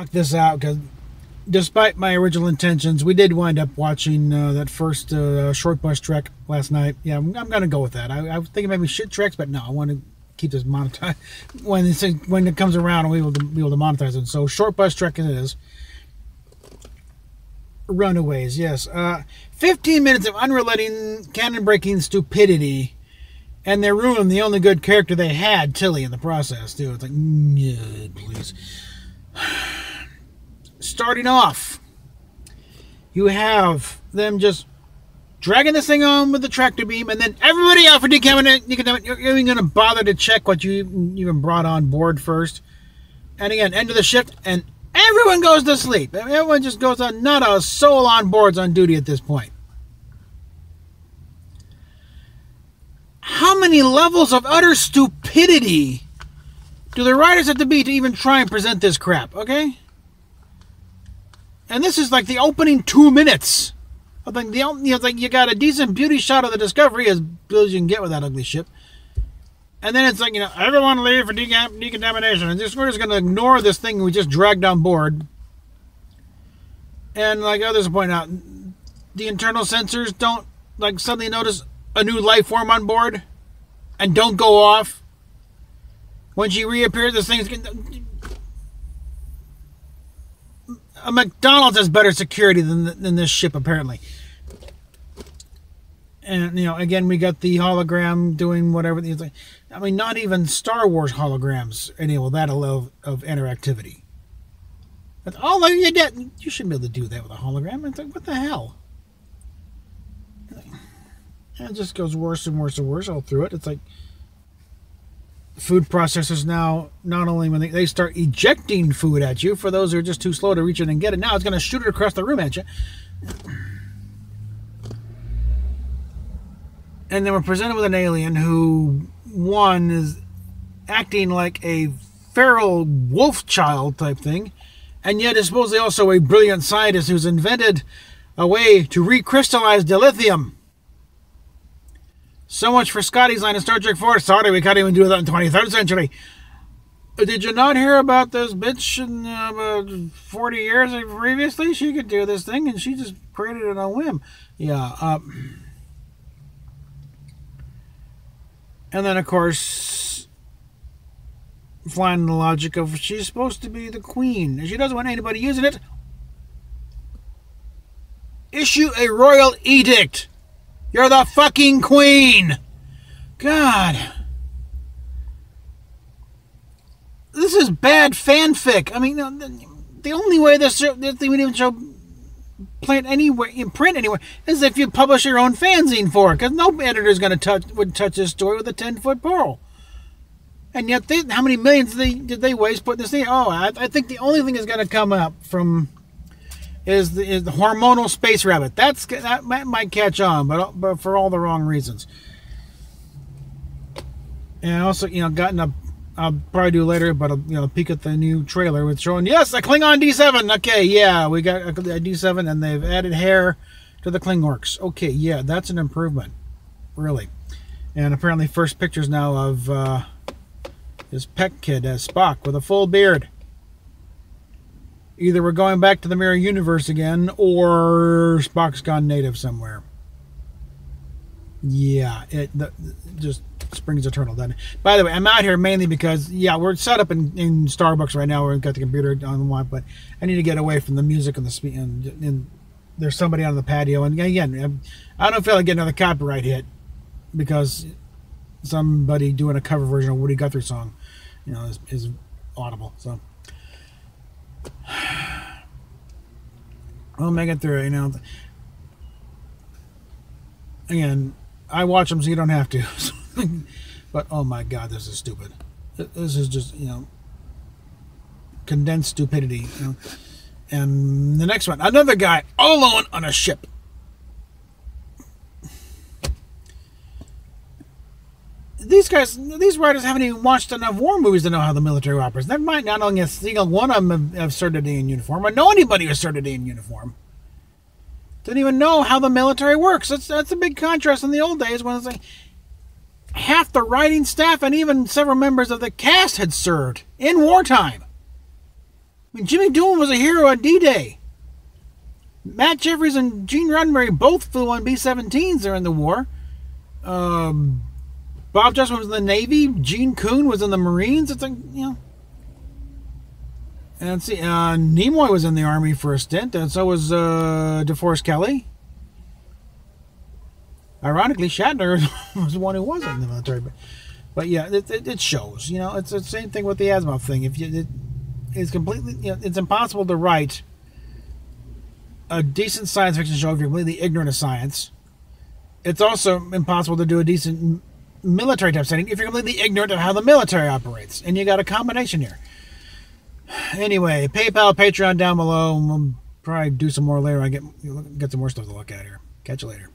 knock this out because despite my original intentions, we did wind up watching that first short bus trek last night. Yeah, I'm going to go with that. I was thinking maybe shit treks, but no, I want to keep this monetized. When it comes around, we'll be able to monetize it. So short bus trek it is. Runaways, yes. 15 minutes of unrelenting, cannon-breaking stupidity, and they ruined the only good character they had, Tilly, in the process, too. It's like, yeah, please. Starting off, you have them just dragging this thing on with the tractor beam, and then everybody out for decontamination. You're even going to bother to check what you even brought on board first. And again, end of the shift, and everyone goes to sleep. Everyone just goes on. Not a soul on board's on duty at this point. How many levels of utter stupidity do the writers have to be to even try and present this crap, okay? And this is like the opening 2 minutes. I think you got a decent beauty shot of the Discovery, as good as you can get with that ugly ship. And then it's like, everyone leave for decontamination. And we're just going to ignore this thing we just dragged on board. And like others point out, the internal sensors don't suddenly notice a new life form on board and don't go off. When she reappears, this thing's... A McDonald's has better security than this ship, apparently. And, again, we got the hologram doing whatever. I mean, not even Star Wars holograms enable that level of interactivity. But, you shouldn't be able to do that with a hologram. It's like, what the hell? And it just goes worse and worse and worse all through it. It's like food processors now, not only when they start ejecting food at you, for those who are just too slow to reach in and get it, now it's going to shoot it across the room at you. And then we're presented with an alien who, one, is acting like a feral wolf child type thing, and yet is supposedly also a brilliant scientist who's invented a way to recrystallize dilithium. So much for Scotty's line in Star Trek 4. Sorry, we can't even do that in the 23rd century. Did you not hear about this bitch in about 40 years previously? She could do this thing, and she just created it on a whim. Yeah. And then, of course, flying the logic of she's supposed to be the queen. And she doesn't want anybody using it. Issue a royal edict. You're the fucking queen. God. This is bad fanfic. I mean, the only way this thing would even show print anywhere is if you publish your own fanzine for it, because no editor's going to would touch this story with a 10-foot pole. And yet, how many millions did they waste putting this thing? Oh, I think the only thing that's going to come up from is the hormonal space rabbit. That might catch on, but for all the wrong reasons. And also, I'll probably do later, but a peek at the new trailer with showing, yes, a Klingon D7. Okay, yeah, we got a D7, and they've added hair to the Klingorks. Okay, yeah, that's an improvement, really. And apparently, first pictures now of his pet kid as Spock with a full beard. Either we're going back to the mirror universe again, or Spock's gone native somewhere. Yeah, it just springs eternal. Then, by the way, I'm out here mainly because, yeah, we're set up in Starbucks right now. We've got the computer on the one, but I need to get away from the music and the speed. And there's somebody on the patio, and again, I don't feel like getting another copyright hit because somebody doing a cover version of Woody Guthrie song, is audible. So. We'll make it through it, Again, I watch them so you don't have to. But, oh my God, this is stupid. This is just, condensed stupidity. And the next one, another guy all alone on a ship. These writers haven't even watched enough war movies to know how the military operates. Never mind, not only a single one of them have served a day in uniform, or know anybody who served a day in uniform. Didn't even know how the military works. That's a big contrast in the old days when it's like half the writing staff and even several members of the cast had served in wartime. I mean, Jimmy Doohan was a hero on D-Day. Matt Jeffries and Gene Roddenberry both flew on B-17s during the war. Bob Justin was in the Navy. Gene Kuhn was in the Marines. It's like, you know. And let's see, Nimoy was in the Army for a stint, and so was DeForest Kelley. Ironically, Shatner was the one who was in the military. But yeah, it shows. You know, it's the same thing with the Asimov thing. It's completely, you know, it's impossible to write a decent science fiction show if you're completely ignorant of science. It's also impossible to do a decent military type setting if you're completely ignorant of how the military operates. And you got a combination here. Anyway, PayPal, Patreon down below. We'll probably do some more later. I get some more stuff to look at here. Catch you later.